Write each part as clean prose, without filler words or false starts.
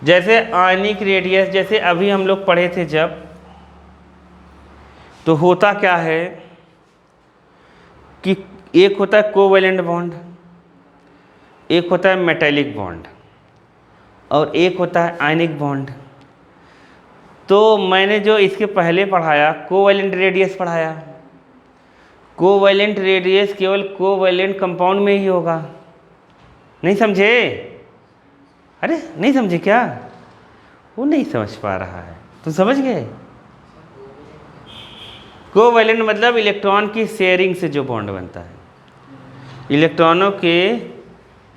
जैसे ionic radius, जैसे अभी हम लोग पढ़े थे जब, तो होता क्या है कि एक होता है कोवैलेंट बॉन्ड, एक होता है मेटेलिक बॉन्ड, और एक होता है आयनिक बॉन्ड। तो मैंने जो इसके पहले पढ़ाया कोवैलेंट रेडियस पढ़ाया, कोवैलेंट रेडियस केवल कोवैलेंट कंपाउंड में ही होगा। नहीं समझे? अरे नहीं समझे क्या? वो नहीं समझ पा रहा है, तुम समझ गए? कोवैलेंट मतलब इलेक्ट्रॉन की शेयरिंग से जो बॉन्ड बनता है, इलेक्ट्रॉनों के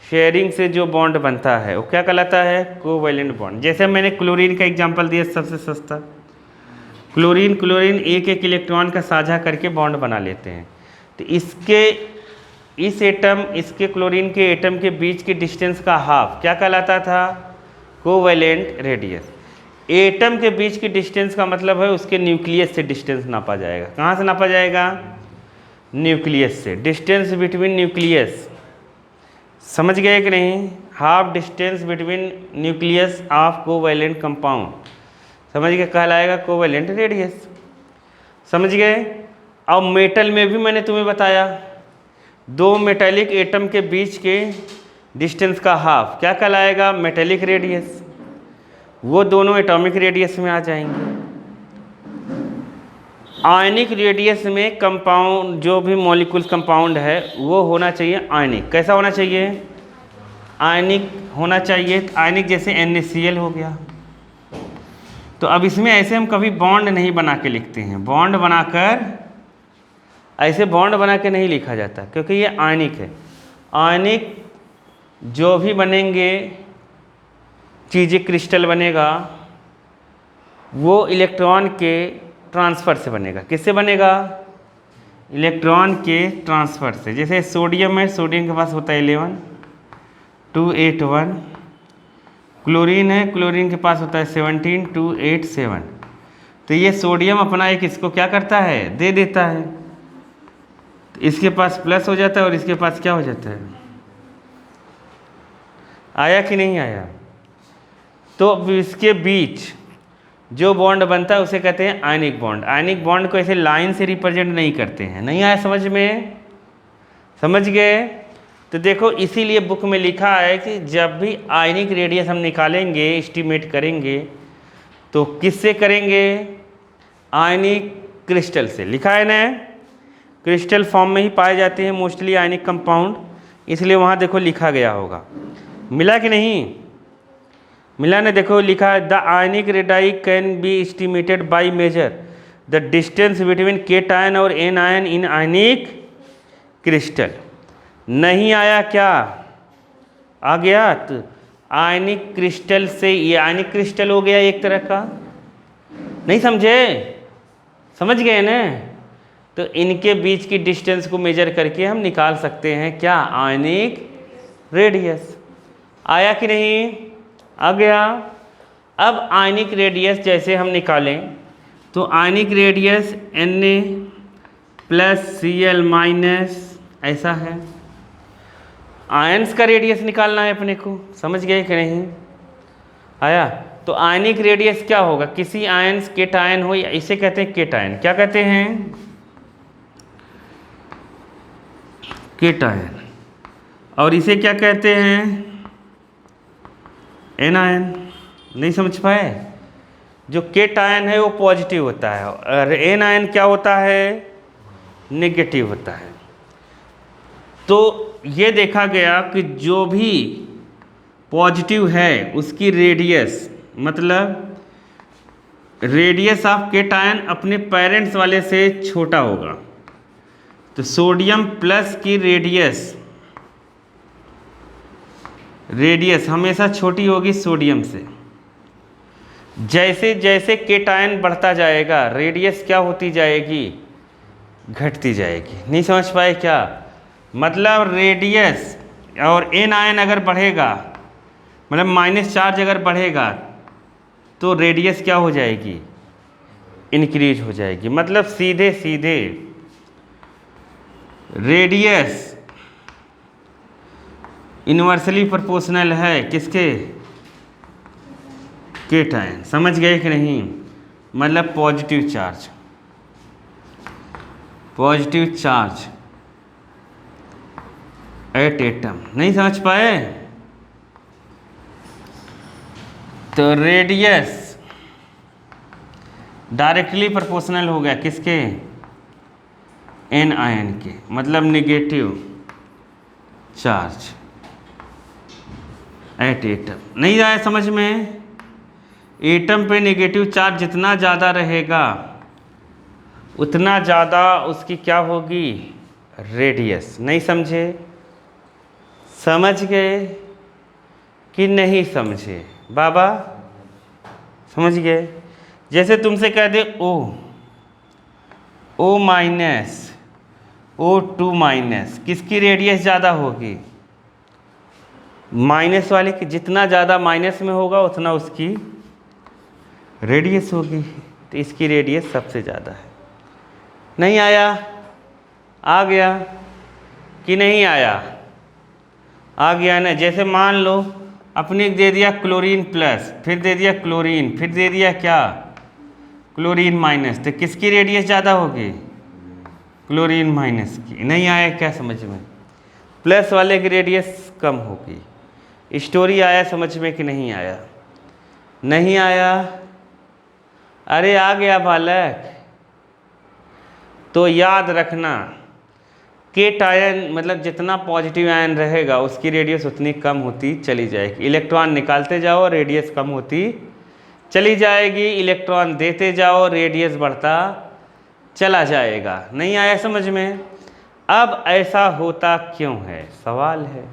शेयरिंग से जो बॉन्ड बनता है वो क्या कहलाता है? Covalent bond. जैसे मैंने क्लोरीन का एग्जांपल दिया, सबसे सस्ता क्लोरीन, क्लोरीन एक एक इलेक्ट्रॉन का साझा करके बॉन्ड बना लेते हैं। तो इस एटम, इसके क्लोरीन के एटम के बीच की डिस्टेंस का हाफ क्या कहलाता था? Covalent radius. एटम के बीच की डिस्टेंस का मतलब है उसके न्यूक्लियस से डिस्टेंस नापा जाएगा। कहाँ से नापा जाएगा? न्यूक्लियस से। डिस्टेंस बिटवीन न्यूक्लियस, समझ गए कि नहीं? Half distance between nucleus of covalent compound, समझ गए, कहलाएगा कोवैलेंट रेडियस। समझ गए? अब मेटल में भी मैंने तुम्हें बताया, दो मेटेलिक एटम के बीच के डिस्टेंस का हाफ क्या कहलाएगा? Metallic radius. वो दोनों एटॉमिक रेडियस में आ जाएंगे। आयनिक रेडियस में कंपाउंड, जो भी मॉलिक्यूल कंपाउंड है वो होना चाहिए आयनिक। कैसा होना चाहिए? आयनिक होना चाहिए। आयनिक जैसे NaCl हो गया। तो अब इसमें ऐसे हम कभी बॉन्ड नहीं बना के लिखते हैं, बॉन्ड बनाकर, ऐसे बॉन्ड बना के नहीं लिखा जाता क्योंकि ये आयनिक है। आयनिक जो भी बनेंगे चीज़ें, क्रिस्टल बनेगा, वो इलेक्ट्रॉन के ट्रांसफ़र से बनेगा। किससे बनेगा? इलेक्ट्रॉन के ट्रांसफ़र से। जैसे सोडियम है, सोडियम के पास होता है 11 281, क्लोरीन है, क्लोरीन के पास होता है 17 287। तो ये सोडियम अपना एक इसको क्या करता है? दे देता है, तो इसके पास प्लस हो जाता है और इसके पास क्या हो जाता है? आया कि नहीं आया? तो इसके बीच जो बॉन्ड बनता है उसे कहते हैं आयनिक बॉन्ड। आयनिक बॉन्ड को ऐसे लाइन से रिप्रेजेंट नहीं करते हैं। नहीं आया समझ में? समझ गए? तो देखो, इसीलिए बुक में लिखा है कि जब भी आयनिक रेडियस हम निकालेंगे, एस्टिमेट करेंगे, तो किससे करेंगे? आयनिक क्रिस्टल से। लिखा है ना, क्रिस्टल फॉर्म में ही पाए जाते हैं मोस्टली आयनिक कंपाउंड, इसलिए वहाँ देखो लिखा गया होगा। मिला कि नहीं? मिला ना? देखो लिखा है, the ionic radii can be estimated by measure the distance between cation और एनायन इन आयनिक क्रिस्टल। नहीं आया क्या? आ गया? तो आयनिक क्रिस्टल से, ये आयनिक क्रिस्टल हो गया एक तरह का। नहीं समझे? समझ गए ना? तो इनके बीच की डिस्टेंस को मेजर करके हम निकाल सकते हैं क्या? Ionic radius. आया कि नहीं? आ गया। अब आयनिक रेडियस जैसे हम निकालें, तो आयनिक रेडियस Na+Cl- ऐसा है। आयंस का रेडियस निकालना है अपने को, समझ गए कि नहीं? आया? तो आयनिक रेडियस क्या होगा? किसी आयंस केटायन हो, या इसे कहते हैं केटायन। क्या कहते हैं? केटायन। और इसे क्या कहते हैं? एनायन। नहीं समझ पाए? जो केटायन है वो पॉजिटिव होता है और एनायन क्या होता है? नेगेटिव होता है। तो ये देखा गया कि जो भी पॉजिटिव है उसकी रेडियस, मतलब रेडियस ऑफ केटायन अपने पेरेंट्स वाले से छोटा होगा। तो सोडियम प्लस की रेडियस हमेशा छोटी होगी सोडियम से। जैसे जैसे केटायन बढ़ता जाएगा रेडियस क्या होती जाएगी? घटती जाएगी। नहीं समझ पाए क्या? मतलब रेडियस और एन आयन अगर बढ़ेगा, मतलब माइनस चार्ज अगर बढ़ेगा, तो रेडियस क्या हो जाएगी? इंक्रीज हो जाएगी। मतलब सीधे सीधे रेडियस इन्वर्सली प्रोपोर्शनल है किसके? केटायन, समझ गए कि नहीं? मतलब positive charge, positive charge at atom. नहीं समझ पाए? तो रेडियस डायरेक्टली प्रोपोर्शनल हो गया किसके? एन आयन के, मतलब निगेटिव चार्ज एट एटम। नहीं आया समझ में? एटम पे नेगेटिव चार्ज जितना ज़्यादा रहेगा उतना ज़्यादा उसकी क्या होगी? रेडियस। नहीं समझे? समझ गए कि नहीं समझे बाबा? समझ गए? जैसे तुमसे कह दे ओ माइनस O2 माइनस, किसकी रेडियस ज़्यादा होगी? माइनस वाले की। जितना ज़्यादा माइनस में होगा उतना उसकी रेडियस होगी, तो इसकी रेडियस सबसे ज़्यादा है। नहीं आया? आ गया कि नहीं आया? आ गया ना। जैसे मान लो अपने दे दिया क्लोरीन प्लस, फिर दे दिया क्लोरीन, फिर दे दिया क्या? क्लोरीन माइनस, तो किसकी रेडियस ज़्यादा होगी? क्लोरीन माइनस की। नहीं आया क्या समझ में? प्लस वाले की रेडियस कम होगी। स्टोरी आया समझ में कि नहीं आया? नहीं आया? अरे आ गया बालक। तो याद रखना केट आयन मतलब जितना पॉजिटिव आयन रहेगा उसकी रेडियस उतनी कम होती चली जाएगी। इलेक्ट्रॉन निकालते जाओ रेडियस कम होती चली जाएगी, इलेक्ट्रॉन देते जाओ रेडियस बढ़ता चला जाएगा। नहीं आया समझ में? अब ऐसा होता क्यों है? सवाल है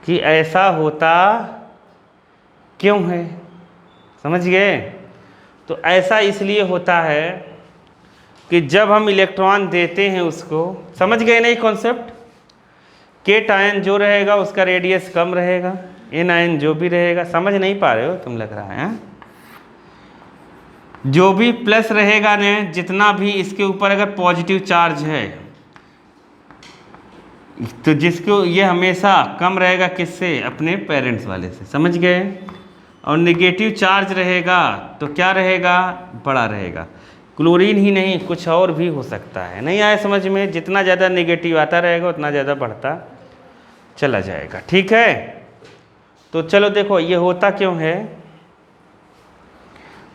कि ऐसा होता क्यों है? समझ गए? तो ऐसा इसलिए होता है कि जब हम इलेक्ट्रॉन देते हैं उसको, समझ गए नहीं कॉन्सेप्ट? केट आयन जो रहेगा उसका रेडियस कम रहेगा, एन आयन जो भी रहेगा। समझ नहीं पा रहे हो तुम लग रहा है? जो भी प्लस रहेगा ने, जितना भी इसके ऊपर अगर पॉजिटिव चार्ज है तो जिसको ये हमेशा कम रहेगा किससे? अपने पेरेंट्स वाले से। समझ गए? और नेगेटिव चार्ज रहेगा तो क्या रहेगा? बड़ा रहेगा। क्लोरीन ही नहीं कुछ और भी हो सकता है। नहीं आया समझ में? जितना ज़्यादा नेगेटिव आता रहेगा उतना ज़्यादा बढ़ता चला जाएगा। ठीक है? तो चलो देखो ये होता क्यों है?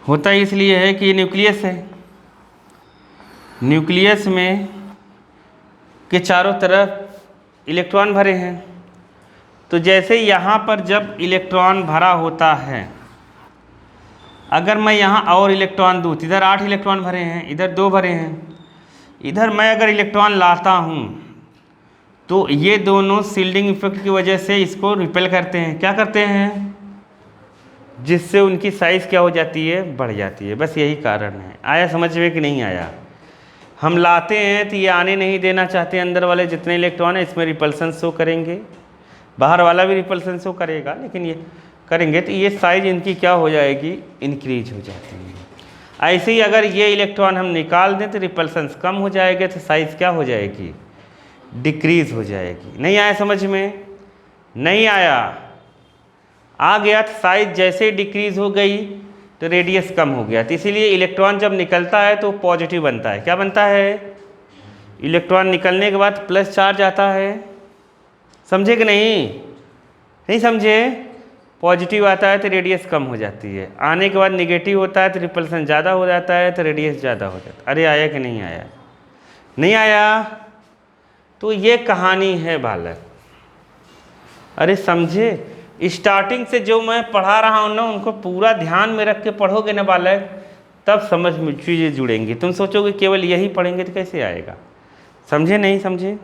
होता इसलिए है कि ये न्यूक्लियस है। न्यूक्लियस में के चारों तरफ इलेक्ट्रॉन भरे हैं। तो जैसे यहाँ पर जब इलेक्ट्रॉन भरा होता है, अगर मैं यहाँ और इलेक्ट्रॉन दूँ, इधर 8 इलेक्ट्रॉन भरे हैं, इधर 2 भरे हैं, इधर मैं अगर इलेक्ट्रॉन लाता हूँ तो ये दोनों शील्डिंग इफेक्ट की वजह से इसको रिपेल करते हैं। क्या करते हैं? जिससे उनकी साइज़ क्या हो जाती है? बढ़ जाती है। बस यही कारण है। आया समझ में कि नहीं आया? हम लाते हैं तो ये आने नहीं देना चाहते, अंदर वाले जितने इलेक्ट्रॉन हैं इसमें रिपल्सन शो करेंगे, बाहर वाला भी रिपल्सन शो करेगा, लेकिन ये करेंगे तो ये साइज इनकी क्या हो जाएगी? इंक्रीज हो जाती है। ऐसे ही अगर ये इलेक्ट्रॉन हम निकाल दें तो रिपल्सन कम हो जाएगा, तो साइज़ क्या हो जाएगी? डिक्रीज हो जाएगी। नहीं आया समझ में? नहीं आया? आ गया। तो साइज जैसे डिक्रीज हो गई तो रेडियस कम हो गया। तो इसीलिए इलेक्ट्रॉन जब निकलता है तो पॉजिटिव बनता है। क्या बनता है? इलेक्ट्रॉन निकलने के बाद प्लस चार्ज आता है। समझे कि नहीं? नहीं समझे? पॉजिटिव आता है तो रेडियस कम हो जाती है, आने के बाद नेगेटिव होता है तो रिपल्सन ज़्यादा हो जाता है, तो रेडियस ज़्यादा हो जाता है। अरे आया कि नहीं आया? नहीं आया? तो ये कहानी है बालक। अरे समझे? स्टार्टिंग से जो मैं पढ़ा रहा हूँ ना उनको पूरा ध्यान में रख के पढ़ोगे ना बालक, तब समझ में चीज़ें जुड़ेंगी। तुम सोचोगे केवल यही पढ़ेंगे तो कैसे आएगा? समझे नहीं समझे?